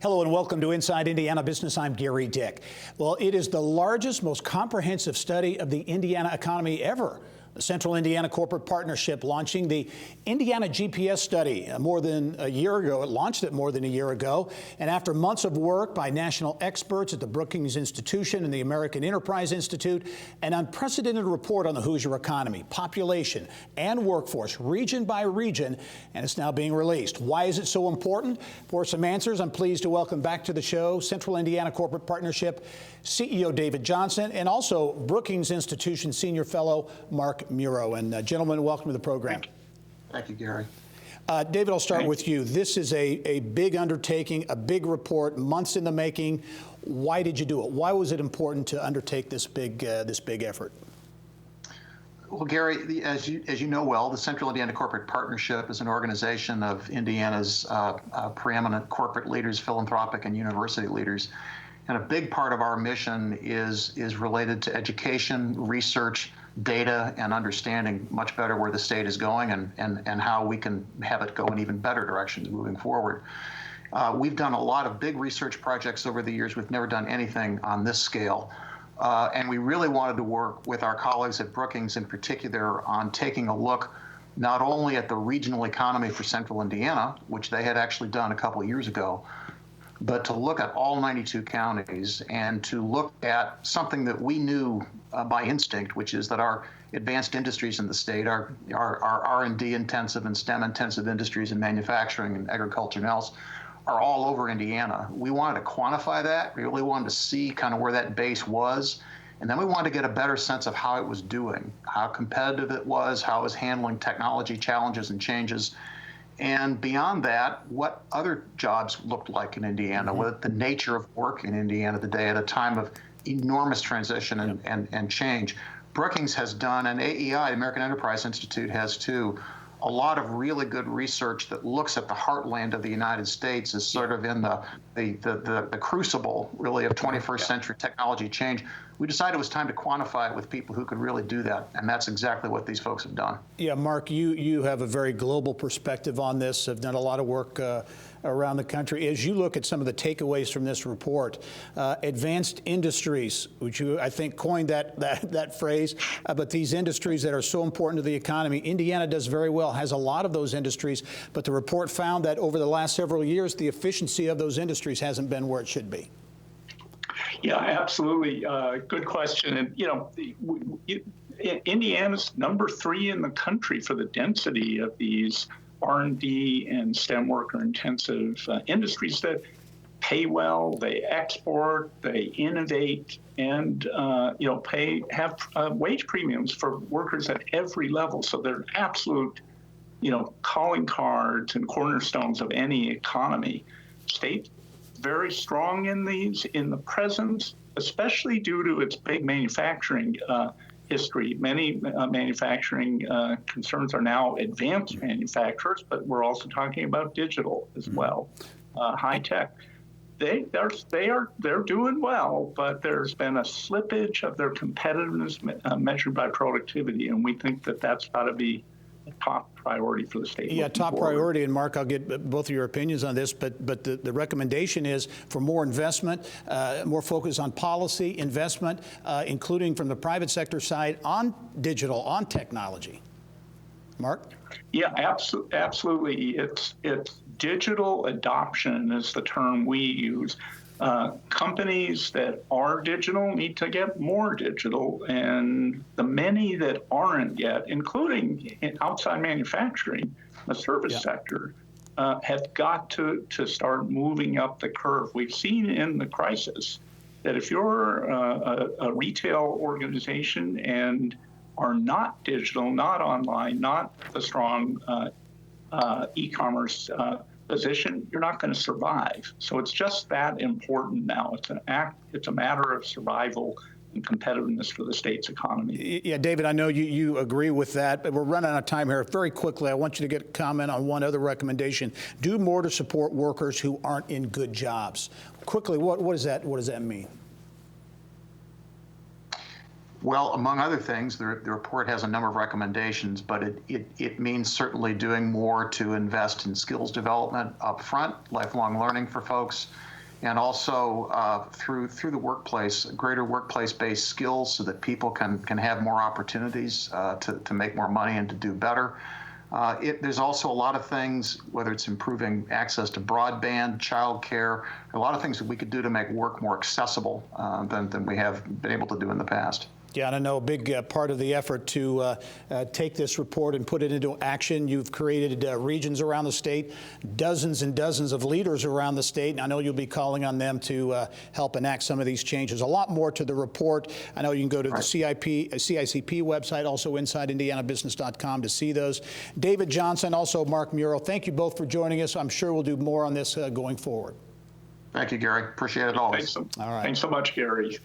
Hello and welcome to Inside Indiana Business. I'm Gary Dick. Well, it is the largest, most comprehensive study of the Indiana economy ever. The Central Indiana Corporate Partnership launching the Indiana GPS study more than a year ago. It launched it more than a year ago. And after months of work by national experts at the Brookings Institution and the American Enterprise Institute, an unprecedented report on the Hoosier economy, population, and workforce, region by region, and it's now being released. Why is it so important? For some answers, I'm pleased to welcome back to the show Central Indiana Corporate Partnership CEO David Johnson and also Brookings Institution Senior Fellow Mark Muro. And gentlemen, welcome to the program. Thank you, Gary. David, I'll start with you. This is a big undertaking, a big report, months in the making. Why did you do it? Why was it important to undertake this big effort? Well, Gary, as you know well, the Central Indiana Corporate Partnership is an organization of Indiana's preeminent corporate leaders, philanthropic and university leaders. And a big part of our mission is related to education, research, data, and understanding much better where the state is going and how we can have it go in even better directions moving forward. We've done a lot of big research projects over the years. We've never done anything on this scale. And we really wanted to work with our colleagues at Brookings in particular on taking a look not only at the regional economy for Central Indiana, which they had actually done a couple of years ago, but to look at all 92 counties and to look at something that we knew by instinct, which is that our advanced industries in the state, our R&D intensive and STEM intensive industries in manufacturing and agriculture and else, are all over Indiana. We wanted to quantify that. We really wanted to see kind of where that base was. And then we wanted to get a better sense of how it was doing, how competitive it was, how it was handling technology challenges and changes. And beyond that, what other jobs looked like in Indiana, what the nature of work in Indiana today at a time of enormous transition and change. Brookings has done, and AEI, American Enterprise Institute, has too, a lot of really good research that looks at the heartland of the United States as sort of in the crucible, really, of 21st century technology change. We decided it was time to quantify it with people who could really do that, and that's exactly what these folks have done. Yeah, Mark, you have a very global perspective on this, have done a lot of work around the country. As you look at some of the takeaways from this report, advanced industries, which you, I think, coined that phrase, but these industries that are so important to the economy, Indiana does very well, has a lot of those industries, but the report found that over the last several years, the efficiency of those industries hasn't been where it should be. Yeah, absolutely. Good question. And, you know, Indiana's number 3 in the country for the density of these R&D and STEM worker-intensive industries that pay well, they export, they innovate, and have wage premiums for workers at every level. So they're absolute, calling cards and cornerstones of any economy. State very strong in these, in the present, especially due to its big manufacturing history. Many manufacturing concerns are now advanced manufacturers, but we're also talking about digital as well, high tech. They're doing well, but there's been a slippage of their competitiveness measured by productivity, and we think that that's got to be a top priority for the state. Yeah, top priority, and Mark, I'll get both of your opinions on this, but the recommendation is for more investment, more focus on policy investment, including from the private sector side on digital, on technology. Mark? Yeah, absolutely. It's digital adoption is the term we use. Companies that are digital need to get more digital, and the many that aren't yet, including outside manufacturing, the service sector, have got to start moving up the curve. We've seen in the crisis that if you're a retail organization and are not digital, not online, not a strong e-commerce position, you're not going to survive. So it's just that important now. It's a matter of survival and competitiveness for the state's economy. Yeah, David, I know you agree with that, but we're running out of time here. Very quickly, I want you to get a comment on one other recommendation. Do more to support workers who aren't in good jobs. Quickly, what does that mean? Well, among other things, the report has a number of recommendations, but it means certainly doing more to invest in skills development up front, lifelong learning for folks, and also through the workplace, greater workplace-based skills so that people can have more opportunities to make more money and to do better. There's also a lot of things, whether it's improving access to broadband, childcare, a lot of things that we could do to make work more accessible than we have been able to do in the past. Yeah, and I know a big part of the effort to take this report and put it into action, you've created regions around the state, dozens and dozens of leaders around the state, and I know you'll be calling on them to help enact some of these changes. A lot more to the report. I know you can go to the CICP website, also InsideIndianaBusiness.com to see those. David Johnson, also Mark Muro, thank you both for joining us. I'm sure we'll do more on this going forward. Thank you, Gary. Appreciate it always. Thanks so much, Gary.